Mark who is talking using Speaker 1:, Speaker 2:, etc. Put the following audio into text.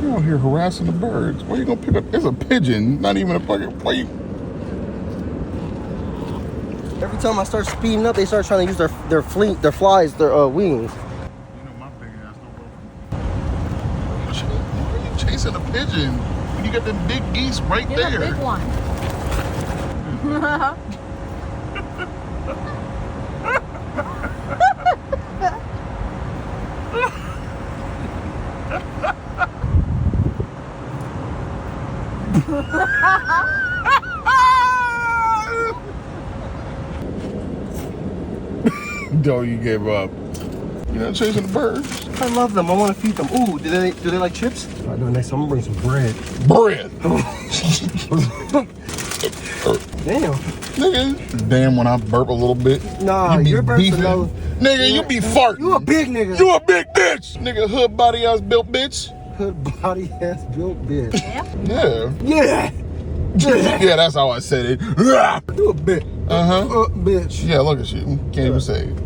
Speaker 1: You out here harassing the birds. Why you gonna pick up? It's a pigeon, not even a fucking. Why you?
Speaker 2: Every time I start speeding up, they start trying to use their wings.
Speaker 1: You know my big ass don't go. Why are you chasing a pigeon when you got them big geese right
Speaker 3: Get
Speaker 1: there?
Speaker 3: a big one.
Speaker 1: No, you gave up. You're not chasing the birds.
Speaker 2: I love them. I want to feed them. Ooh, do they like chips? All right, no, next time I'm gonna bring some bread.
Speaker 1: Bread.
Speaker 2: Damn.
Speaker 1: Nigga, damn when I burp a little bit.
Speaker 2: Nah,
Speaker 1: you be
Speaker 2: your burps
Speaker 1: beefing.
Speaker 2: are no.
Speaker 1: Nigga, you be farting.
Speaker 2: You a big nigga.
Speaker 1: You a big bitch. Nigga, hood body ass built bitch.
Speaker 2: Hood body ass built bitch.
Speaker 1: Yeah.
Speaker 2: Yeah.
Speaker 1: Yeah, that's how I said it.
Speaker 2: You a bitch.
Speaker 1: Uh-huh.
Speaker 2: Bitch.
Speaker 1: Yeah, look at you. Can't even say it.